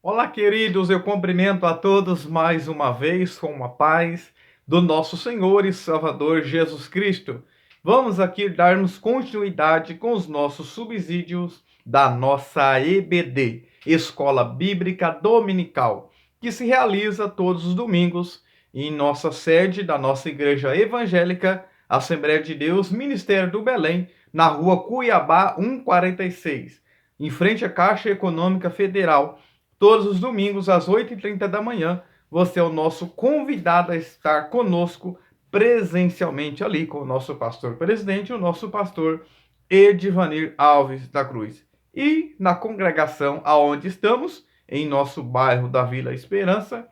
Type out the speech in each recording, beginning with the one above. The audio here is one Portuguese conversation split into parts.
Olá, queridos, eu cumprimento a todos mais uma vez com a paz do nosso Senhor e Salvador Jesus Cristo. Vamos aqui darmos continuidade com os nossos subsídios da nossa EBD, Escola Bíblica Dominical, que se realiza todos os domingos em nossa sede da nossa Igreja Evangélica, Assembleia de Deus, Ministério do Belém, na rua Cuiabá 146, em frente à Caixa Econômica Federal. Todos os domingos, às 8h30 da manhã, você é o nosso convidado a estar conosco presencialmente ali com o nosso pastor presidente, o nosso pastor Edivanir Alves da Cruz. E na congregação aonde estamos, em nosso bairro da Vila Esperança,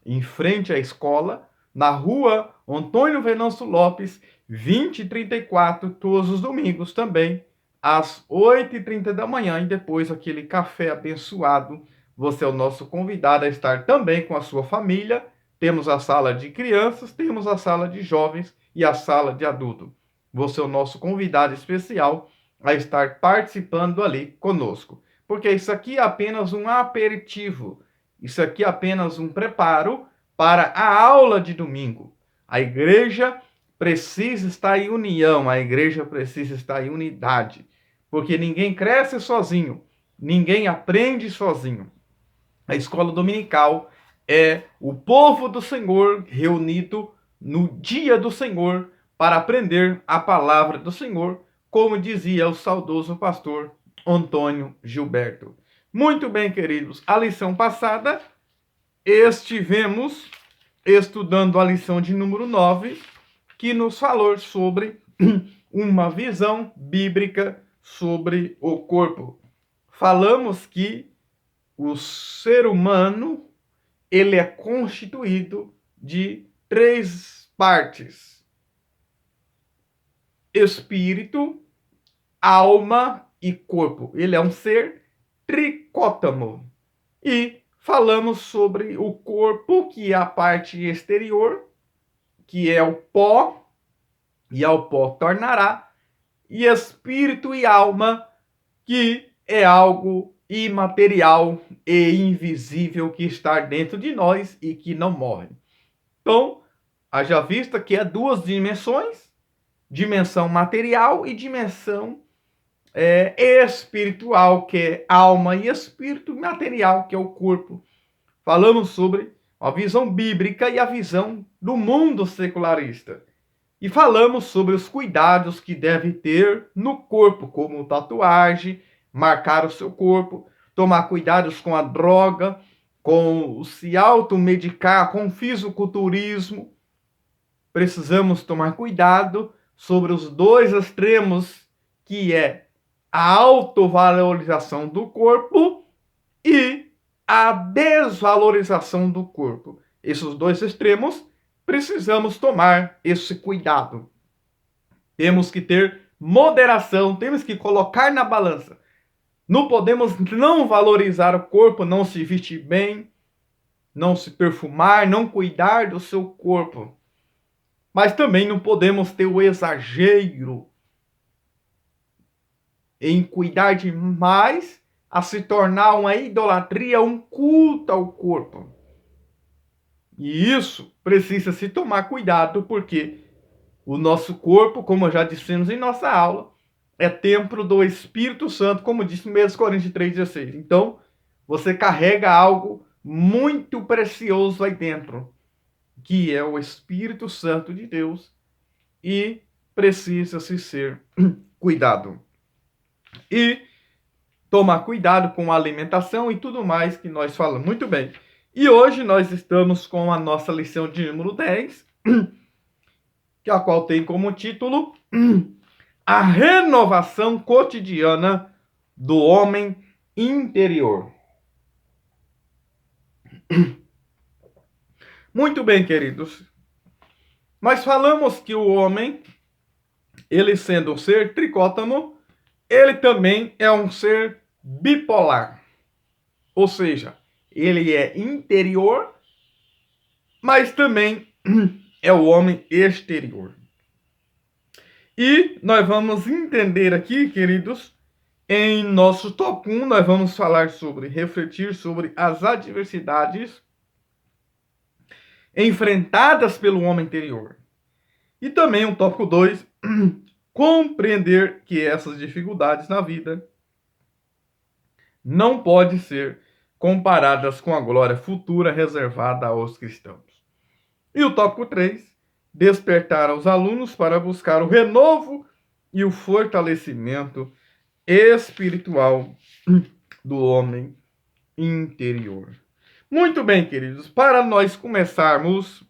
em frente à escola, na rua Antônio Venâncio Lopes, 2034, todos os domingos também, às 8h30 da manhã, e depois aquele café abençoado. Você é o nosso convidado a estar também com a sua família. Temos a sala de crianças, temos a sala de jovens e a sala de adulto. Você é o nosso convidado especial a estar participando ali conosco. Porque isso aqui é apenas um aperitivo. Isso aqui é apenas um preparo para a aula de domingo. A igreja precisa estar em união, a igreja precisa estar em unidade, porque ninguém cresce sozinho, ninguém aprende sozinho. A escola dominical é o povo do Senhor reunido no dia do Senhor para aprender a palavra do Senhor, como dizia o saudoso pastor Antônio Gilberto. Muito bem, queridos, a lição passada estivemos estudando a lição de número 9, que nos falou sobre uma visão bíblica sobre o corpo. Falamos que o ser humano ele é constituído de três partes: espírito, alma e corpo. Ele é um ser tricótomo. E falamos sobre o corpo, que é a parte exterior, que é o pó, e ao pó tornará, e espírito e alma, que é algo imaterial e invisível que está dentro de nós e que não morre. Então, haja vista que é duas dimensões, dimensão material e dimensão espiritual, que é alma, e espírito material, que é o corpo. Falamos sobre a visão bíblica e a visão do mundo secularista. E falamos sobre os cuidados que deve ter no corpo, como tatuagem, marcar o seu corpo, tomar cuidados com a droga, com se automedicar, com fisiculturismo. Precisamos tomar cuidado sobre os dois extremos, que é a autovalorização do corpo e a desvalorização do corpo. Esses dois extremos, precisamos tomar esse cuidado. Temos que ter moderação, temos que colocar na balança. Não podemos não valorizar o corpo, não se vestir bem, não se perfumar, não cuidar do seu corpo. Mas também não podemos ter o exagero em cuidar demais a se tornar uma idolatria, um culto ao corpo. E isso precisa se tomar cuidado, porque o nosso corpo, como já dissemos em nossa aula, é templo do Espírito Santo, como disse em 1 Coríntios 3,16. Então, você carrega algo muito precioso aí dentro, que é o Espírito Santo de Deus, e precisa-se ser cuidado. E tomar cuidado com a alimentação e tudo mais que nós falamos. Muito bem. E hoje nós estamos com a nossa lição de número 10, que a qual tem como título a renovação cotidiana do homem interior. Muito bem, queridos. Nós falamos que o homem, ele sendo um ser tricótomo, ele também é um ser bipolar. Ou seja, ele é interior, mas também é o homem exterior. E nós vamos entender aqui, queridos, Em nosso top 1, nós vamos refletir sobre as adversidades enfrentadas pelo homem interior. E também o tópico 2, compreender que essas dificuldades na vida não podem ser comparadas com a glória futura reservada aos cristãos. E o tópico 3, despertar aos alunos para buscar o renovo e o fortalecimento espiritual do homem interior. Muito bem, queridos, para nós começarmos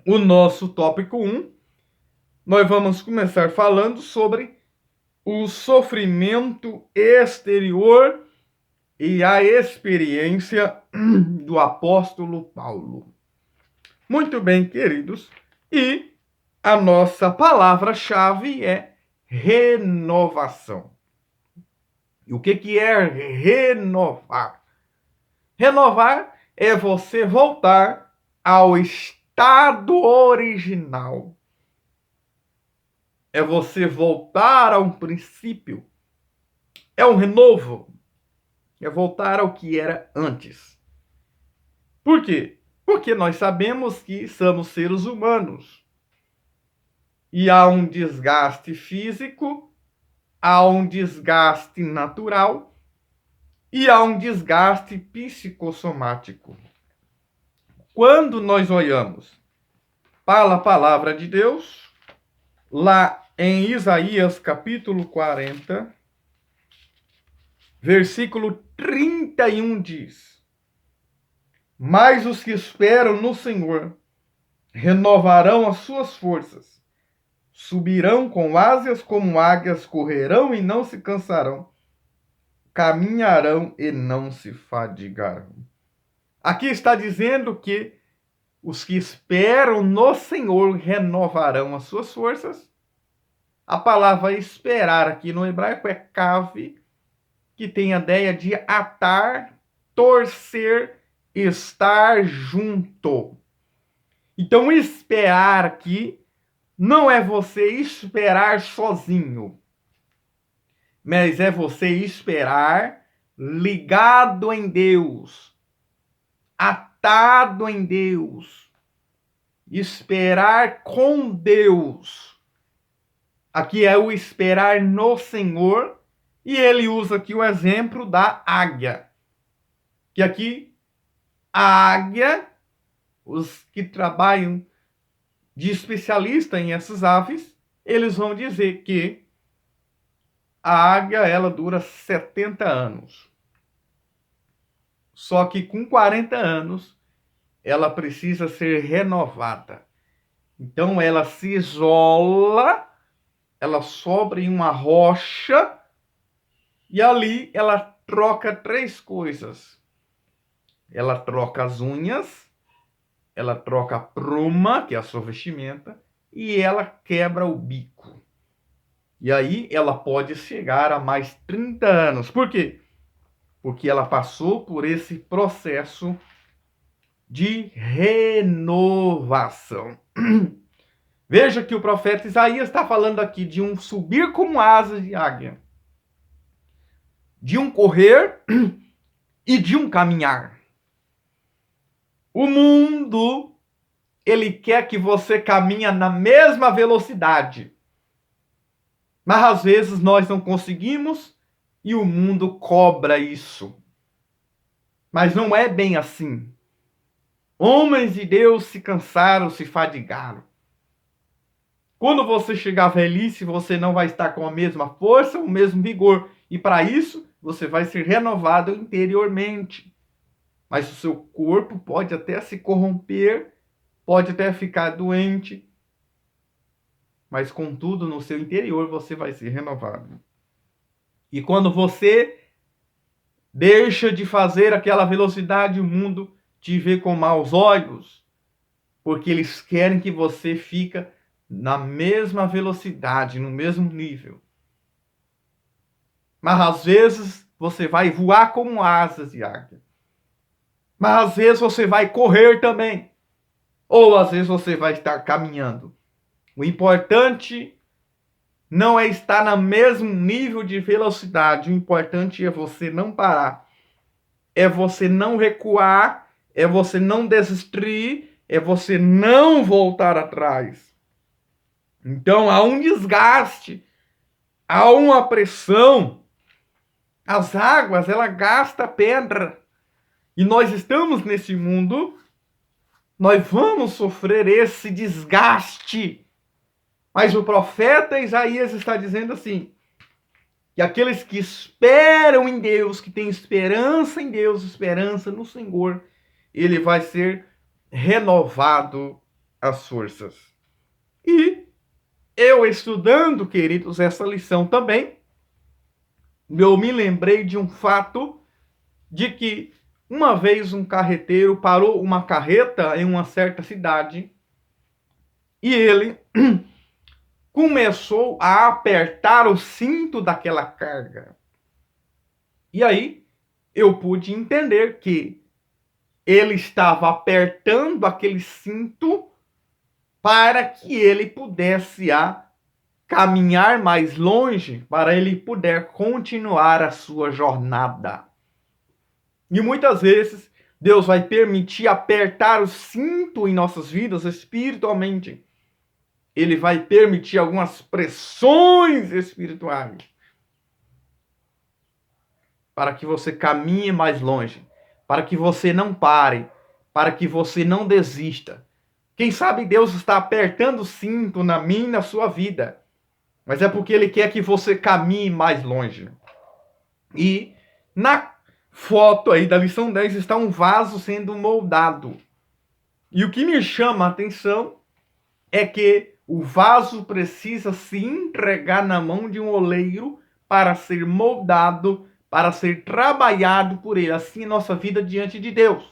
o nosso tópico 1, nós vamos começar falando sobre o sofrimento exterior e a experiência do apóstolo Paulo. Muito bem, queridos, e a nossa palavra-chave é renovação. E o que é renovar? Renovar é você voltar ao estado original. É você voltar a um princípio. É um renovo. É voltar ao que era antes. Por quê? Porque nós sabemos que somos seres humanos. E há um desgaste físico, há um desgaste natural e há um desgaste psicossomático. Quando nós olhamos para a palavra de Deus, lá em Isaías capítulo 40, versículo 31 diz: Mas os que esperam no Senhor renovarão as suas forças, subirão com asas como águias, correrão e não se cansarão, caminharão e não se fadigarão. Aqui está dizendo que os que esperam no Senhor renovarão as suas forças. A palavra esperar aqui no hebraico é cave, que tem a ideia de atar, torcer, estar junto. Então, esperar aqui não é você esperar sozinho, mas é você esperar ligado em Deus, atado em Deus, esperar com Deus. Aqui é o esperar no Senhor, e ele usa aqui o exemplo da águia. Que aqui, a águia, os que trabalham de especialista em essas aves, eles vão dizer que a águia, ela dura 70 anos. Só que com 40 anos, ela precisa ser renovada. Então, ela se isola, ela sobe em uma rocha, e ali ela troca 3 coisas. Ela troca as unhas, ela troca a pluma, que é a sua vestimenta, e ela quebra o bico. E aí ela pode chegar a mais 30 anos. Por quê? Porque ela passou por esse processo de renovação. Veja que o profeta Isaías está falando aqui de um subir como asas de águia, de um correr e de um caminhar. O mundo, ele quer que você caminhe na mesma velocidade. Mas às vezes nós não conseguimos e o mundo cobra isso. Mas não é bem assim. Homens de Deus se cansaram, se fadigaram. Quando você chegar à velhice, você não vai estar com a mesma força, o mesmo vigor. E para isso, você vai ser renovado interiormente. Mas o seu corpo pode até se corromper, pode até ficar doente. Mas, contudo, no seu interior você vai ser renovado. E quando você deixa de fazer aquela velocidade, o mundo te vê com maus olhos, porque eles querem que você fique na mesma velocidade, no mesmo nível. Mas às vezes você vai voar como asas de águia. Mas às vezes você vai correr também. Ou às vezes você vai estar caminhando. O importante não é estar no mesmo nível de velocidade. O importante é você não parar, é você não recuar, é você não desistir, é você não voltar atrás. Então há um desgaste, há uma pressão. As águas, ela gasta pedra. E nós estamos nesse mundo, nós vamos sofrer esse desgaste. Mas o profeta Isaías está dizendo assim, que aqueles que esperam em Deus, que têm esperança em Deus, esperança no Senhor, ele vai ser renovado as forças. E eu estudando, queridos, essa lição também, eu me lembrei de um fato de que uma vez um carreteiro parou uma carreta em uma certa cidade e ele começou a apertar o cinto daquela carga. E aí eu pude entender que ele estava apertando aquele cinto para que ele pudesse caminhar mais longe, para ele poder continuar a sua jornada. E muitas vezes Deus vai permitir apertar o cinto em nossas vidas espiritualmente. Ele vai permitir algumas pressões espirituais para que você caminhe mais longe, para que você não pare, para que você não desista. Quem sabe Deus está apertando o cinto na minha e na sua vida, mas é porque Ele quer que você caminhe mais longe. E na foto aí da lição 10 está um vaso sendo moldado. E o que me chama a atenção é que o vaso precisa se entregar na mão de um oleiro para ser moldado, para ser trabalhado por ele. Assim é nossa vida diante de Deus.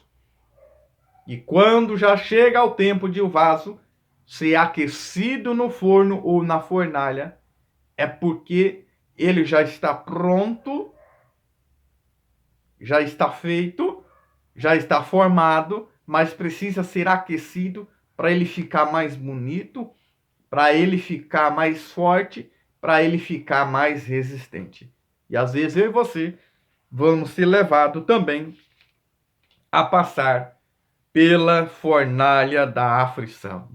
E quando já chega o tempo de o vaso ser aquecido no forno ou na fornalha, é porque ele já está pronto, já está feito, já está formado, mas precisa ser aquecido para ele ficar mais bonito, para ele ficar mais forte, para ele ficar mais resistente. E às vezes eu e você vamos ser levados também a passar pela fornalha da aflição.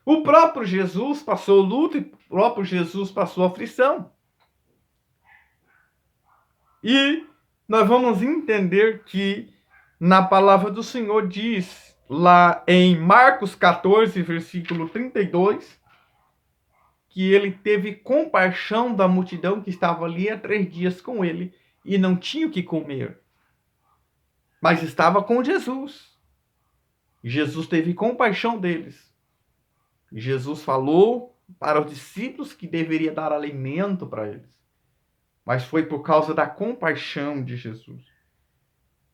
O próprio Jesus passou luta e o próprio Jesus passou aflição. E nós vamos entender que na palavra do Senhor diz lá em Marcos 14, versículo 32, que ele teve compaixão da multidão que estava ali há 3 dias com ele e não tinha o que comer, mas estava com Jesus. Jesus teve compaixão deles. Jesus falou para os discípulos que deveria dar alimento para eles, mas foi por causa da compaixão de Jesus.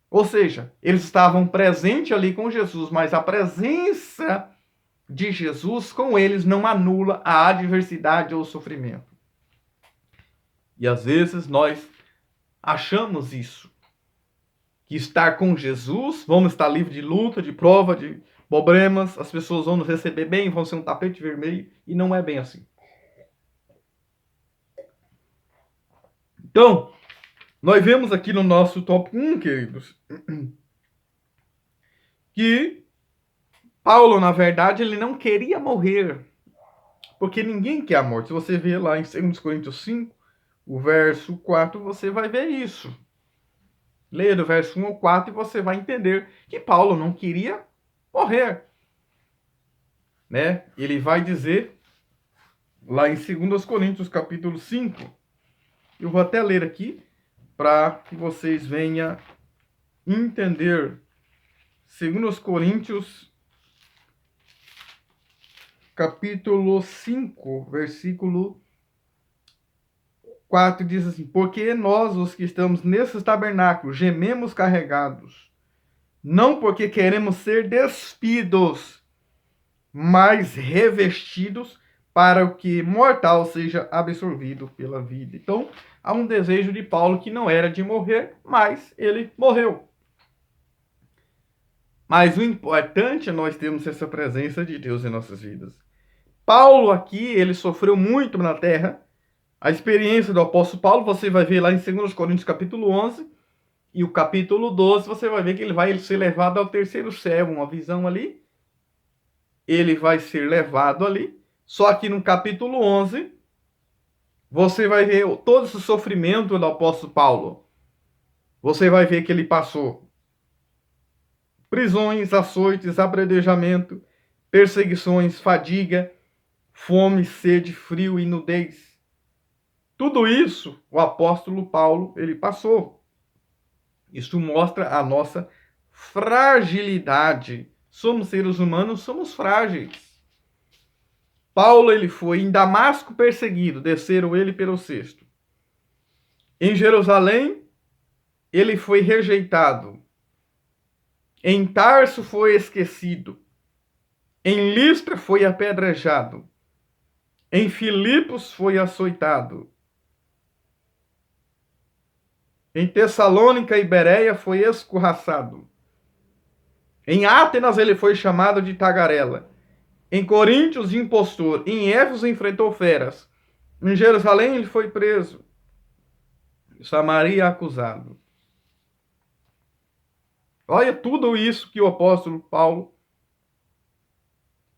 Ou seja, eles estavam presentes ali com Jesus, mas a presença de Jesus com eles não anula a adversidade ou o sofrimento. E às vezes nós achamos isso, que estar com Jesus, vamos estar livres de luta, de prova, de problemas, as pessoas vão nos receber bem, vão ser um tapete vermelho, e não é bem assim. Então, nós vemos aqui no nosso tópico 1, queridos, que Paulo, na verdade, ele não queria morrer, porque ninguém quer a morte. Se você ver lá em 2 Coríntios 5, o verso 4, você vai ver isso. Leia do verso 1 ao 4 e você vai entender que Paulo não queria morrer. Né? Ele vai dizer lá em 2 Coríntios capítulo 5, eu vou até ler aqui para que vocês venham entender. 2 Coríntios capítulo 5, versículo 4 diz assim: porque nós, os que estamos nesses tabernáculos, gememos carregados, não porque queremos ser despidos, mas revestidos para o que mortal seja absorvido pela vida. Então, há um desejo de Paulo que não era de morrer, mas ele morreu. Mas o importante é nós termos essa presença de Deus em nossas vidas. Paulo aqui, ele sofreu muito na terra, A experiência do apóstolo Paulo, você vai ver lá em 2 Coríntios capítulo 11 e o capítulo 12, você vai ver que ele vai ser levado ao terceiro céu, uma visão ali. Ele vai ser levado ali. Só que no capítulo 11, você vai ver todo esse sofrimento do apóstolo Paulo. Você vai ver que ele passou prisões, açoites, apredejamento, perseguições, fadiga, fome, sede, frio e nudez. Tudo isso o apóstolo Paulo ele passou. Isso mostra a nossa fragilidade. Somos seres humanos, somos frágeis. Paulo ele foi em Damasco perseguido, desceram ele pelo cesto. Em Jerusalém ele foi rejeitado. Em Tarso foi esquecido. Em Listra foi apedrejado. Em Filipos foi açoitado. Em Tessalônica e Bereia foi escorraçado. Em Atenas ele foi chamado de tagarela. Em Coríntios de impostor. Em Éfeso enfrentou feras. Em Jerusalém ele foi preso. Em Samaria acusado. Olha tudo isso que o apóstolo Paulo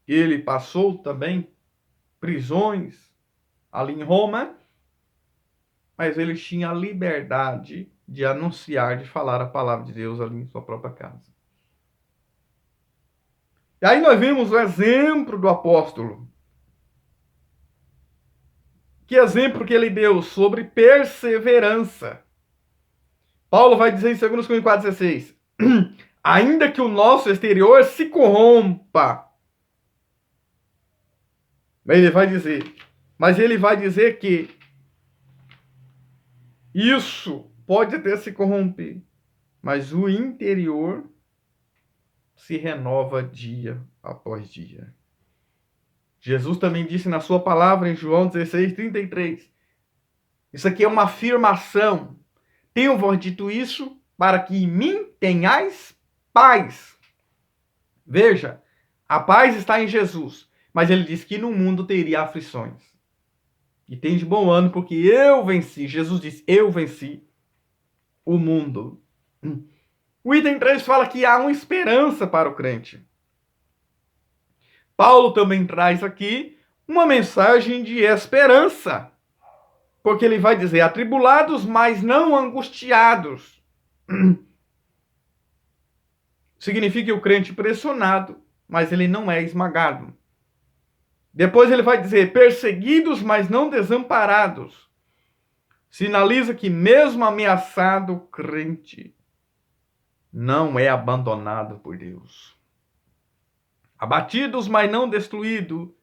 ele passou também, prisões ali em Roma, mas ele tinha a liberdade de anunciar, de falar a palavra de Deus ali em sua própria casa. E aí nós vimos o exemplo do apóstolo. Que exemplo que ele deu sobre perseverança. Paulo vai dizer em 2 Coríntios 4,16: ainda que o nosso exterior se corrompa. Ele vai dizer, mas ele vai dizer que isso pode até se corromper, mas o interior se renova dia após dia. Jesus também disse na sua palavra em João 16:33. Isso aqui é uma afirmação. Tenho-vos dito isso para que em mim tenhais paz. Veja, a paz está em Jesus, mas ele disse que no mundo teria aflições. E tem de bom ânimo, porque eu venci. Jesus disse, eu venci o mundo. O item 3 fala que há uma esperança para o crente. Paulo também traz aqui uma mensagem de esperança. Porque ele vai dizer, atribulados, mas não angustiados. Significa que o crente pressionado, mas ele não é esmagado. Depois ele vai dizer, perseguidos, mas não desamparados. Sinaliza que mesmo ameaçado, o crente não é abandonado por Deus. Abatidos, mas não destruído,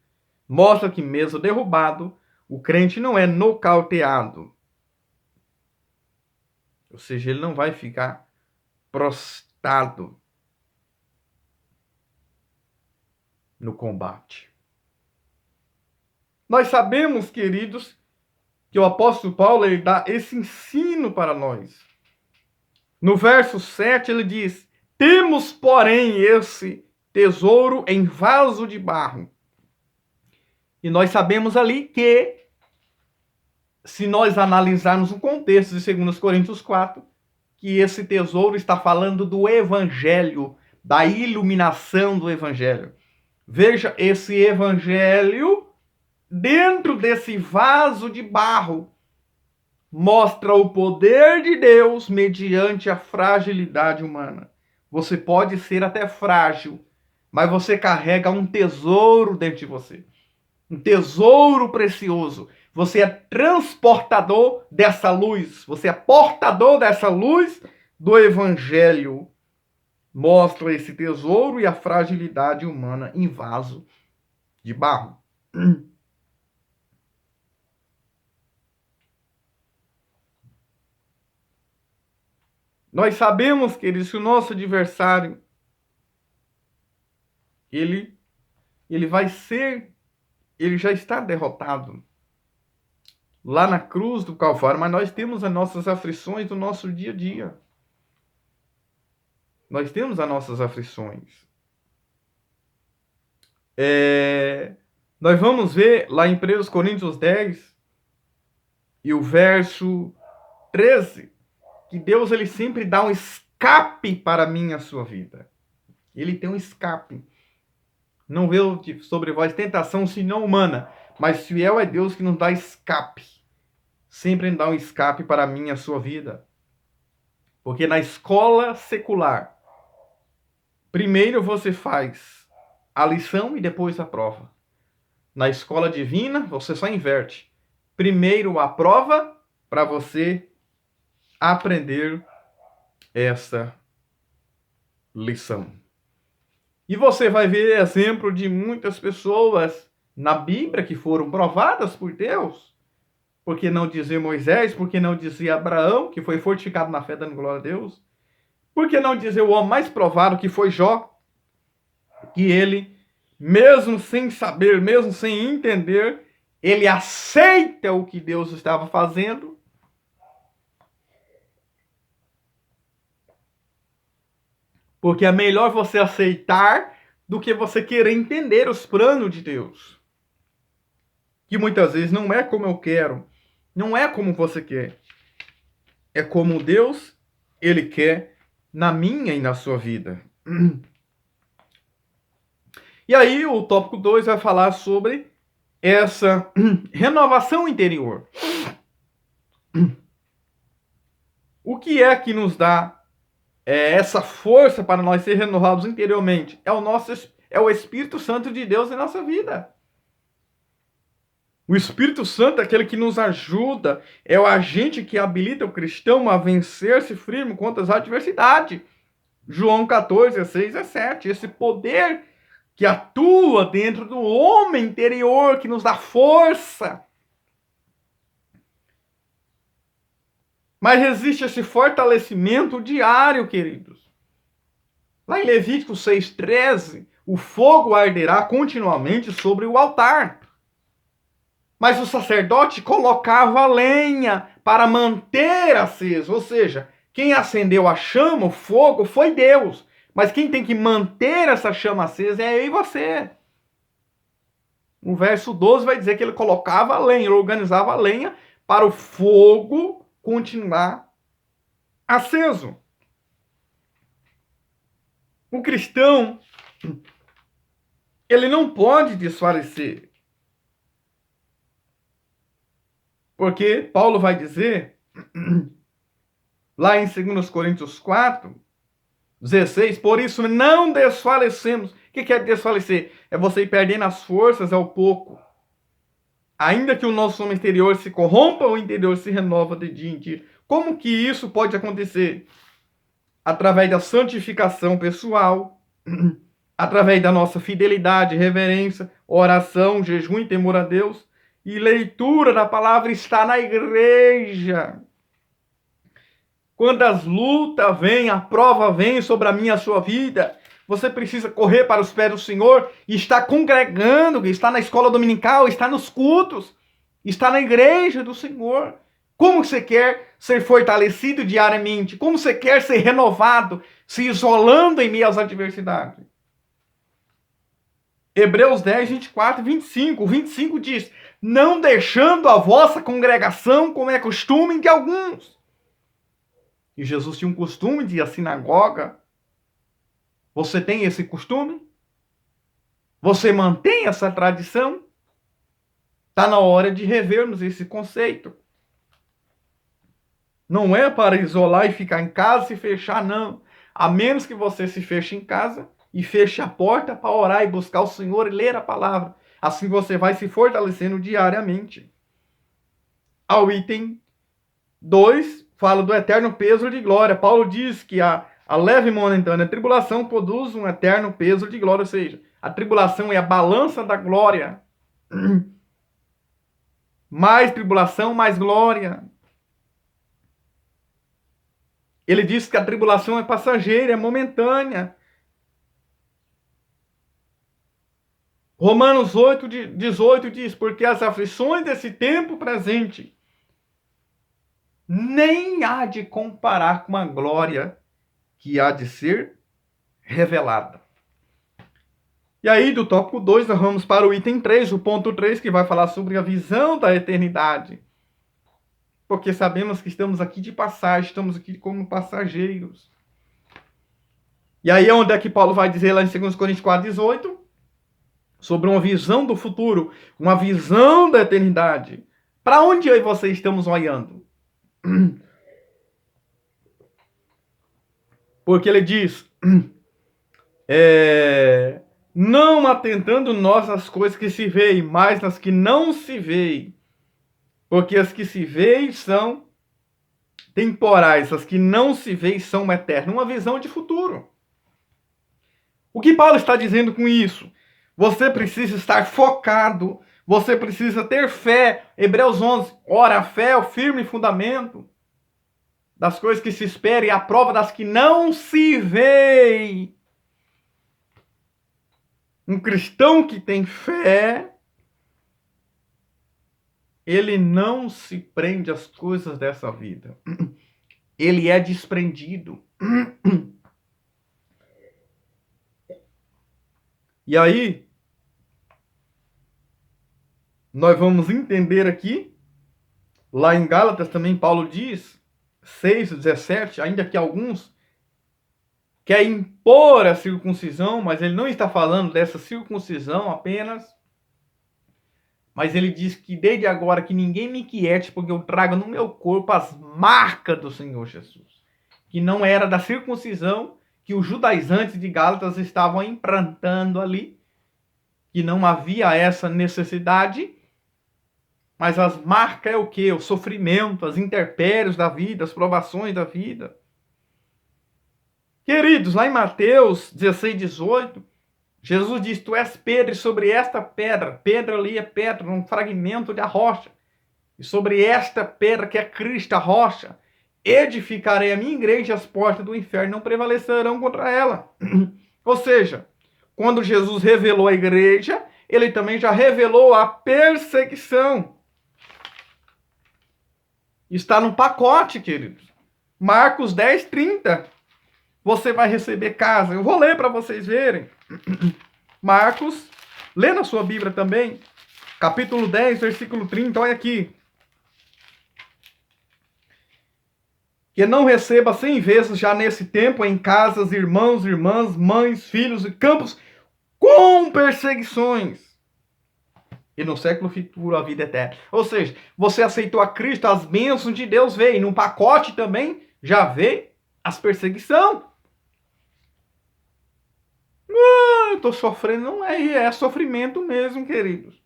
mostra que mesmo derrubado, o crente não é nocauteado. Ou seja, ele não vai ficar prostrado no combate. Nós sabemos, queridos, que o apóstolo Paulo ele dá esse ensino para nós. No verso 7 ele diz, temos, porém, esse tesouro em vaso de barro. E nós sabemos ali que, se nós analisarmos o contexto de 2 Coríntios 4, que esse tesouro está falando do evangelho, da iluminação do evangelho. Veja, esse evangelho, dentro desse vaso de barro, mostra o poder de Deus mediante a fragilidade humana. Você pode ser até frágil, mas você carrega um tesouro dentro de você. Um tesouro precioso. Você é transportador dessa luz. Você é portador dessa luz do evangelho. Mostra esse tesouro e a fragilidade humana em vaso de barro. Nós sabemos, queridos, que o nosso adversário, ele já está derrotado lá na cruz do Calvário, mas nós temos as nossas aflições do nosso dia a dia. Nós temos as nossas aflições. Nós vamos ver lá em 1 Coríntios 10, E o verso 13, que Deus ele sempre dá um escape para mim e a sua vida. Ele tem um escape. Não veio sobre vós tentação senão humana, mas fiel é Deus que nos dá escape. Sempre dá um escape para mim e a sua vida. Porque na escola secular, primeiro você faz a lição e depois a prova. Na escola divina, você só inverte. Primeiro a prova para você aprender essa lição. E você vai ver exemplo de muitas pessoas na Bíblia que foram provadas por Deus. Por que não dizer Moisés? Por que não dizer Abraão, que foi fortificado na fé dando glória a Deus? Por que não dizer o homem mais provado, que foi Jó? Que ele, mesmo sem saber, mesmo sem entender, ele aceita o que Deus estava fazendo. Porque é melhor você aceitar do que você querer entender os planos de Deus. Que muitas vezes não é como eu quero, não é como você quer. É como Deus, ele quer na minha e na sua vida. E aí o tópico 2 vai falar sobre essa renovação interior. O que é que nos dá essa força para nós ser renovados interiormente? É o Espírito Santo de Deus em nossa vida. O Espírito Santo é aquele que nos ajuda, é o agente que habilita o cristão a vencer-se firme contra as adversidades. João 14, 16, 17. Esse poder que atua dentro do homem interior, que nos dá força. Mas existe esse fortalecimento diário, queridos. Lá em Levítico 6,13, o fogo arderá continuamente sobre o altar. Mas o sacerdote colocava lenha para manter aceso. Ou seja, quem acendeu a chama, o fogo, foi Deus. Mas quem tem que manter essa chama acesa é eu e você. O verso 12 vai dizer que ele colocava a lenha, ele organizava a lenha para o fogo continuar aceso. O cristão, ele não pode desfalecer. Porque Paulo vai dizer, lá em 2 Coríntios 4, 16, por isso não desfalecemos. O que é desfalecer? É você ir perdendo as forças ao pouco. Ainda que o nosso homem exterior se corrompa, o interior se renova de dia em dia. Como que isso pode acontecer? Através da santificação pessoal, através da nossa fidelidade, reverência, oração, jejum e temor a Deus, e leitura da palavra está na igreja. Quando as lutas vêm, a prova vem sobre a minha e a sua vida, você precisa correr para os pés do Senhor e estar congregando, está na escola dominical, está nos cultos, está na igreja do Senhor. Como você quer ser fortalecido diariamente? Como você quer ser renovado, se isolando em meio às adversidades? Hebreus 10, 24 e 25. O 25 diz, não deixando a vossa congregação, como é costume de alguns. E Jesus tinha um costume de ir à sinagoga. Você tem esse costume? Você mantém essa tradição? Está na hora de revermos esse conceito. Não é para isolar e ficar em casa e se fechar, não. A menos que você se feche em casa e feche a porta para orar e buscar o Senhor e ler a palavra. Assim você vai se fortalecendo diariamente. Ao item 2, fala do eterno peso de glória. Paulo diz que a leve e momentânea tribulação produz um eterno peso de glória. Ou seja, a tribulação é a balança da glória. Mais tribulação, mais glória. Ele diz que a tribulação é passageira, é momentânea. Romanos 8, 18 diz, porque as aflições desse tempo presente nem há de comparar com a glória que há de ser revelada. E aí, do tópico 2, nós vamos para o item 3, o ponto 3, que vai falar sobre a visão da eternidade. porque sabemos que estamos aqui de passagem, estamos aqui como passageiros. E aí onde é que Paulo vai dizer lá em 2 Coríntios 4,18? Sobre uma visão do futuro, uma visão da eternidade. Para onde eu e você estamos olhando? Porque ele diz, não atentando nós às coisas que se veem, mas nas que não se veem. Porque as que se veem são temporais, as que não se veem são eternas. Uma visão de futuro. O que Paulo está dizendo com isso? Você precisa estar focado, você precisa ter fé. Hebreus 11, ora, a fé é o firme fundamento das coisas que se esperam e a prova das que não se veem. Um cristão que tem fé, ele não se prende às coisas dessa vida. Ele é desprendido. E aí, nós vamos entender aqui, lá em Gálatas também Paulo diz, 6:17, ainda que alguns quer impor a circuncisão, mas ele não está falando dessa circuncisão apenas, mas ele diz que desde agora que ninguém me inquiete, porque eu trago no meu corpo as marcas do Senhor Jesus, que não era da circuncisão que os judaizantes de Gálatas estavam implantando ali, que não havia essa necessidade, mas as marcas é o quê? O sofrimento, as intempéries da vida, as provações da vida. Queridos, lá em Mateus 16:18, Jesus diz, tu és Pedro, e sobre esta pedra, Pedro ali é pedra, um fragmento da rocha, e sobre esta pedra que é Cristo, a rocha, edificarei a minha igreja, e as portas do inferno não prevalecerão contra ela. Ou seja, quando Jesus revelou a igreja, ele também já revelou a perseguição. Está no pacote, queridos. Marcos 10:30. Você vai receber casa. Eu vou ler para vocês verem. Marcos, lê na sua Bíblia também. Capítulo 10, versículo 30. Olha aqui. Que não receba 100 vezes já nesse tempo em casas, irmãos, irmãs, mães, filhos e campos com perseguições. E no século futuro a vida eterna. Ou seja, você aceitou a Cristo, as bênçãos de Deus veio. E no pacote também já veio as perseguições. Eu estou sofrendo. Não é sofrimento mesmo, queridos.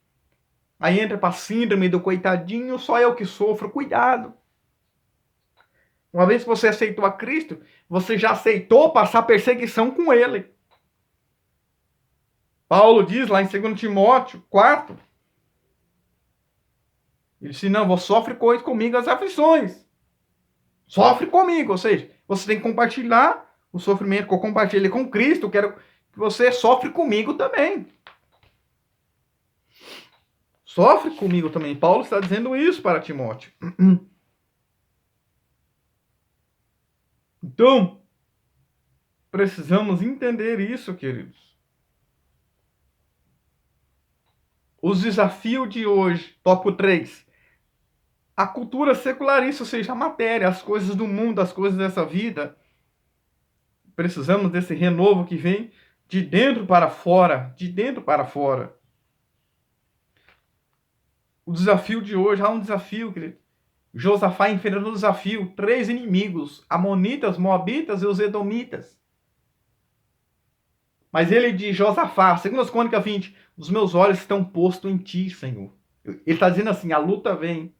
Aí entra para a síndrome do coitadinho, só eu que sofro. Cuidado. Uma vez que você aceitou a Cristo, você já aceitou passar perseguição com Ele. Paulo diz lá em 2 Timóteo 4, ele disse, não, você sofre comigo as aflições. Sofre comigo, ou seja, você tem que compartilhar o sofrimento que eu compartilhei com Cristo, eu quero que você sofre comigo também. Sofre comigo também. Paulo está dizendo isso para Timóteo. Então, precisamos entender isso, queridos. Os desafios de hoje, tópico 3. A cultura secularista, ou seja, a matéria, as coisas do mundo, as coisas dessa vida. Precisamos desse renovo que vem de dentro para fora, de dentro para fora. O desafio de hoje, há um desafio, querido. Josafá enfrentou um desafio, 3 inimigos, Amonitas, Moabitas e os Edomitas. Mas ele diz, Josafá, segundo as Crônicas 20, os meus olhos estão postos em ti, Senhor. Ele está dizendo assim, a luta vem.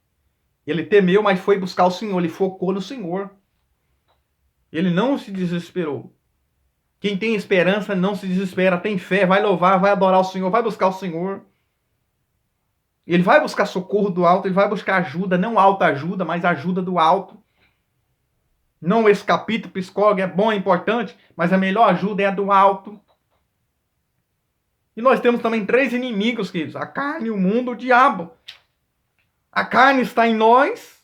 Ele temeu, mas foi buscar o Senhor, ele focou no Senhor. Ele não se desesperou. Quem tem esperança não se desespera, tem fé, vai louvar, vai adorar o Senhor, vai buscar o Senhor. Ele vai buscar socorro do alto, ele vai buscar ajuda, não autoajuda, mas ajuda do alto. Não esse capítulo psicólogo é bom, é importante, mas a melhor ajuda é a do alto. E nós temos também 3 inimigos, queridos. A carne, o mundo, o diabo. A carne está em nós.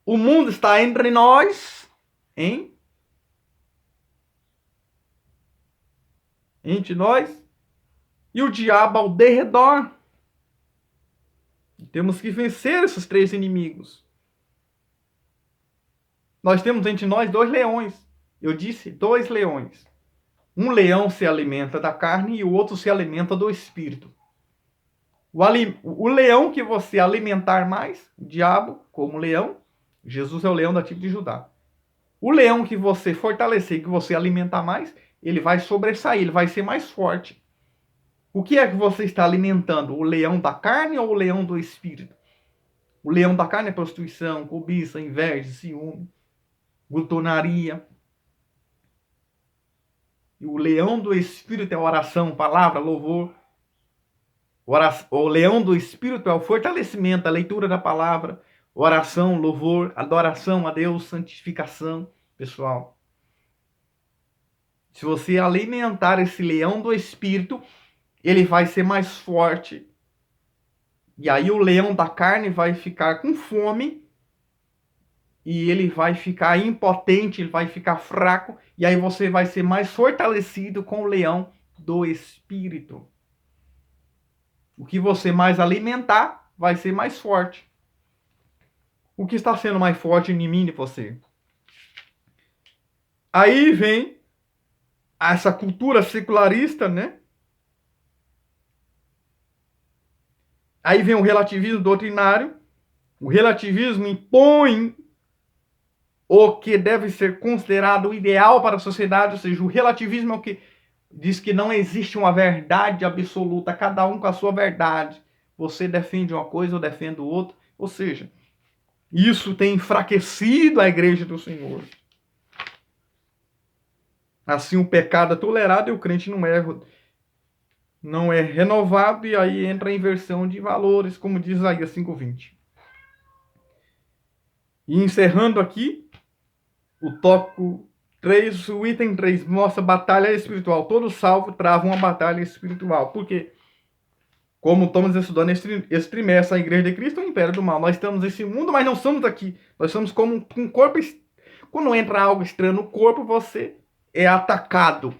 O mundo está entre nós. Hein? Entre nós. E o diabo ao derredor. Temos que vencer esses 3 inimigos. Nós temos entre nós 2 leões. Eu disse 2 leões. Um leão se alimenta da carne e o outro se alimenta do espírito. O leão que você alimentar mais, o diabo, como leão, Jesus é o leão da tribo de Judá. O leão que você fortalecer, que você alimentar mais, ele vai sobressair, ele vai ser mais forte. O que é que você está alimentando? O leão da carne ou o leão do espírito? O leão da carne é prostituição, cobiça, inveja, ciúme, glutonaria. E o leão do espírito é oração, palavra, louvor. O leão do espírito é o fortalecimento, a leitura da palavra, oração, louvor, adoração a Deus, santificação, pessoal. Se você alimentar esse leão do espírito, ele vai ser mais forte. E aí o leão da carne vai ficar com fome e ele vai ficar impotente, ele vai ficar fraco, e aí você vai ser mais fortalecido com o leão do espírito. O que você mais alimentar vai ser mais forte. O que está sendo mais forte em mim e em você? Aí vem essa cultura secularista, né? Aí vem o relativismo doutrinário. O relativismo impõe o que deve ser considerado o ideal para a sociedade, ou seja, o relativismo é o que diz que não existe uma verdade absoluta, cada um com a sua verdade. Você defende uma coisa, eu defendo outra. Ou seja, isso tem enfraquecido a igreja do Senhor. Assim, o pecado é tolerado e o crente não é renovado, e aí entra a inversão de valores, como diz Isaías 5:20. E encerrando aqui, o tópico 3, o item 3, mostra batalha espiritual. Todo salvo trava uma batalha espiritual. Por quê? Como estamos estudando esse trimestre, a Igreja de Cristo é o Império do Mal. Nós estamos nesse mundo, mas não somos aqui. Nós somos como um corpo. Quando entra algo estranho no corpo, você é atacado.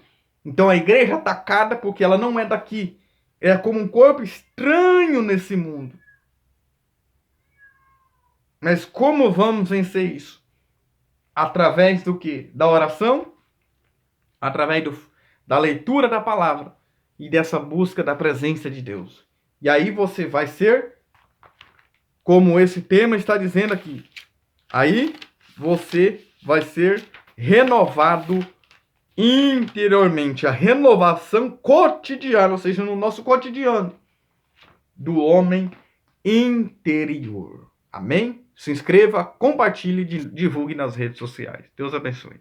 Então a igreja é atacada porque ela não é daqui. É como um corpo estranho nesse mundo. Mas como vamos vencer isso? Através do quê? Da oração, através da leitura da palavra e dessa busca da presença de Deus. E aí você vai ser, como esse tema está dizendo aqui, aí você vai ser renovado interiormente. A renovação cotidiana, ou seja, no nosso cotidiano, do homem interior. Amém? Se inscreva, compartilhe e divulgue nas redes sociais. Deus abençoe.